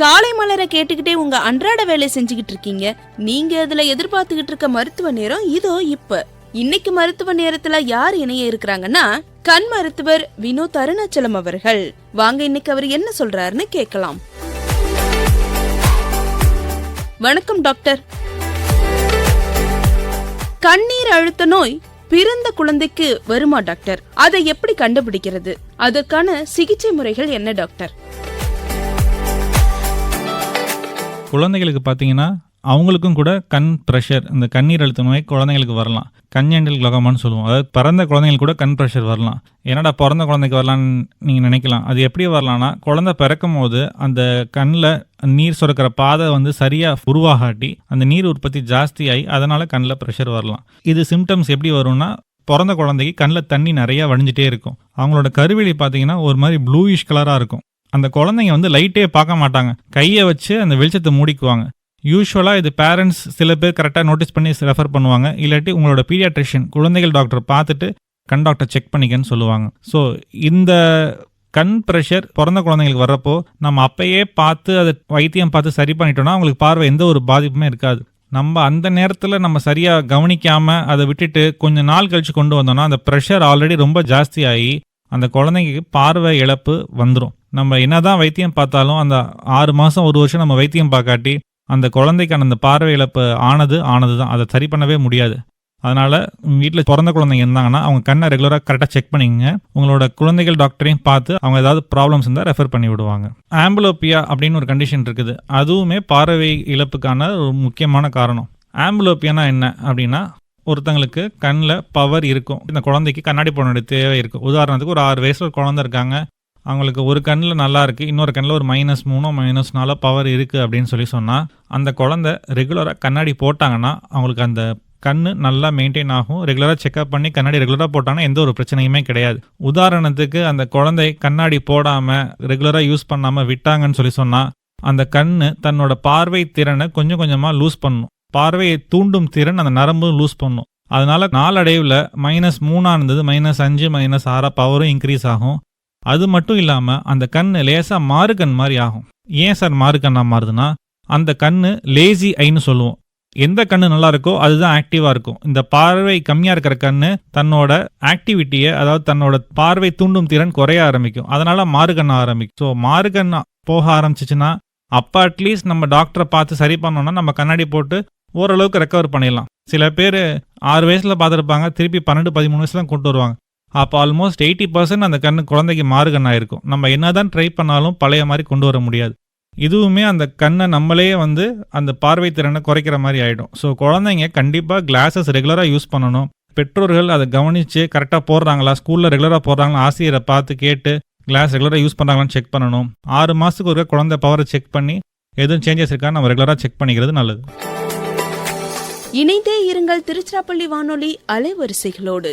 காலை மலரை கேட்டுக்கிட்டே உங்க அன்றாட வேலை செஞ்சுக்கிட்டு இருக்கீங்க. நீங்க அதுல எதிர்பார்த்துக்கிட்டு இருக்க மருத்துவ நேரம் இதோ இப்ப. இன்னைக்கு மருத்துவ நேரத்துல யார் இணைய இருக்கிறாங்கன்னா கண் மருத்துவர் வினோத் அருணாச்சலம் அவர்கள். வாங்க இன்னைக்கு அவர் என்ன சொல்றாருன்னு கேட்கலாம். வணக்கம் டாக்டர். கண்ணீர் அழுத்த நோய் பிறந்த குழந்தைக்கு வருமா டாக்டர்? அதை எப்படி கண்டுபிடிக்கிறது? அதற்கான சிகிச்சை முறைகள் என்ன டாக்டர்? குழந்தைகளுக்கு பார்த்தீங்கன்னா அவங்களுக்கும் கூட கண் ப்ரெஷர், இந்த கண்ணீர் அழுத்த நோய் குழந்தைங்களுக்கு வரலாம். கன்ஜென்டல் கிளோகோமான்னு சொல்லுவோம். அதாவது பிறந்த குழந்தைங்களுக்கு கூட கண் ப்ரெஷர் வரலாம். என்னடா பிறந்த குழந்தைக்கு வரலான்னு நீங்கள் நினைக்கலாம். அது எப்படி வரலான்னா, குழந்தை பிறக்கும் போது அந்த கண்ணில் நீர் சுரக்கிற பாதை சரியாக உருவாகாட்டி அந்த நீர் உற்பத்தி ஜாஸ்தியாகி அதனால் கண்ணில் ப்ரெஷர் வரலாம். இது சிம்டம்ஸ் எப்படி வரும்னா, பிறந்த குழந்தைக்கு கண்ணில் தண்ணி நிறையா வடிஞ்சிட்டே இருக்கும். அவங்களோட கருவிழி பார்த்தீங்கன்னா ஒரு மாதிரி ப்ளூயிஷ் கலராக இருக்கும். அந்த குழந்தைங்க லைட்டே பார்க்க மாட்டாங்க, கையை வச்சு அந்த வெளிச்சத்தை மூடிக்குவாங்க. யூஸ்வலாக இது பேரண்ட்ஸ் சில பேர் கரெக்டாக நோட்டீஸ் பண்ணி ரெஃபர் பண்ணுவாங்க. இல்லாட்டி உங்களோட பீடியாட்ரிஷியன் குழந்தைகள் டாக்டர் பார்த்துட்டு கண் டாக்டர் செக் பண்ணிக்கன்னு சொல்லுவாங்க. ஸோ இந்த கண் ப்ரெஷர் பிறந்த குழந்தைங்களுக்கு வர்றப்போ நம்ம அப்பயே பார்த்து அதை வைத்தியம் பார்த்து சரி பண்ணிட்டோம்னா அவங்களுக்கு பார்வை எந்த ஒரு பாதிப்புமே இருக்காது. நம்ம அந்த நேரத்தில் நம்ம சரியாக கவனிக்காமல் அதை விட்டுட்டு கொஞ்சம் நாள் கழித்து கொண்டு வந்தோம்னா அந்த ப்ரெஷர் ஆல்ரெடி ரொம்ப ஜாஸ்தியாகி அந்த குழந்தைங்களுக்கு பார்வை இழப்பு வந்துடும். நம்ம என்னதான் வைத்தியம் பார்த்தாலும் அந்த 6 மாதம் 1 வருஷம் நம்ம வைத்தியம் பார்க்காட்டி அந்த குழந்தைக்கான அந்த பார்வை இழப்பு ஆனது தான். அதை சரி பண்ணவே முடியாது. அதனால் வீட்டில் பிறந்த குழந்தைங்க இருந்தாங்கன்னா அவங்க கண்ணை ரெகுலராக கரெக்டாக செக் பண்ணிக்கங்க. உங்களோட குழந்தைகள் டாக்டரையும் பார்த்து அவங்க ஏதாவது ப்ராப்ளம்ஸ் இருந்தால் ரெஃபர் பண்ணி விடுவாங்க. ஆம்புலோப்பியா அப்படின்னு ஒரு கண்டிஷன் இருக்குது. அதுவுமே பார்வை இழப்புக்கான ஒரு முக்கியமான காரணம். ஆம்புலோப்பியானா என்ன அப்படின்னா, ஒருத்தங்களுக்கு கண்ணில் பவர் இருக்கும், இந்த குழந்தைக்கு கண்ணாடி போட வேண்டிய தேவை இருக்கும். உதாரணத்துக்கு ஒரு 6 வயசில் ஒரு குழந்தை இருக்காங்க, அவங்களுக்கு ஒரு கண்ணில் நல்லா இருக்குது, இன்னொரு கண்ணில் ஒரு -3 -4 பவர் இருக்குது அப்படின்னு சொன்னால் அந்த குழந்தை ரெகுலராக கண்ணாடி போட்டாங்கன்னா அவங்களுக்கு அந்த கண் நல்லா மெயின்டைன் ஆகும். ரெகுலராக செக்அப் பண்ணி கண்ணாடி ரெகுலராக போட்டாங்கன்னா எந்த ஒரு பிரச்சனையுமே கிடையாது. உதாரணத்துக்கு அந்த குழந்தை கண்ணாடி போடாமல் ரெகுலராக யூஸ் பண்ணாமல் விட்டாங்கன்னு சொன்னால் அந்த கண் தன்னோட பார்வை திறனை கொஞ்சம் கொஞ்சமாக லூஸ் பண்ணும். பார்வையை தூண்டும் திறன் அந்த நரம்பு லூஸ் பண்ணும். அதனால நாளடைவில் -3 இருந்தது -5 -6 பவரும் இன்க்ரீஸ் ஆகும். அது மட்டும் இல்லாமல் அந்த கண் லேசாக மாறு கண் மாதிரி ஆகும். ஏன் சார் மாறு கண்ணாக மாறுதுன்னா, அந்த கண் லேசி ஐன்னு சொல்லுவோம். எந்த கண்ணு நல்லா இருக்கோ அதுதான் ஆக்டிவாக இருக்கும். இந்த பார்வை கம்மியாக இருக்கிற கண்ணு தன்னோட ஆக்டிவிட்டியை, அதாவது தன்னோட பார்வை தூண்டும் திறன் குறைய ஆரம்பிக்கும். அதனால மாறு கண்ண ஆரம்பிக்கும். ஸோ மாறு கண் போக ஆரம்பிச்சிச்சுன்னா அப்போ அட்லீஸ்ட் நம்ம டாக்டரை பார்த்து சரி பண்ணோம்னா நம்ம கண்ணாடி போட்டு ஓரளவுக்கு ரெக்கவர் பண்ணிடலாம். சில பேர் 6 வயசில் பார்த்துருப்பாங்க, திருப்பி 12-13 வயசுலாம் கொண்டு வருவாங்க. அப்போ ஆல்மோஸ்ட் 80% அந்த கண்ணு குழந்தைக்கு மாறு கண்ணாக இருக்கும். நம்ம என்னதான் ட்ரை பண்ணாலும் பழைய மாதிரி கொண்டு வர முடியாது. இதுவுமே அந்த கண்ணை நம்மளே அந்த பார்வை திறனை குறைக்கிற மாதிரி ஆகிடும். ஸோ குழந்தைங்க கண்டிப்பாக கிளாஸஸ் ரெகுலராக யூஸ் பண்ணணும். பெற்றோர்கள் அதை கவனித்து கரெக்டாக போடுறாங்களா, ஸ்கூலில் ரெகுலராக போடுறாங்களா, ஆசிரியரை பார்த்து கேட்டு கிளாஸ் ரெகுலராக யூஸ் பண்ணுறாங்களான்னு செக் பண்ணணும். 6 மாதத்துக்கு ஒரு குழந்தை பவரை செக் பண்ணி எதுவும் சேஞ்சஸ் இருக்கான்னு நம்ம ரெகுலராக செக் பண்ணிக்கிறது நல்லது. இணைந்தே இருங்கள் திருச்சிராப்பள்ளி வானொலி அலைவரிசைகளோடு.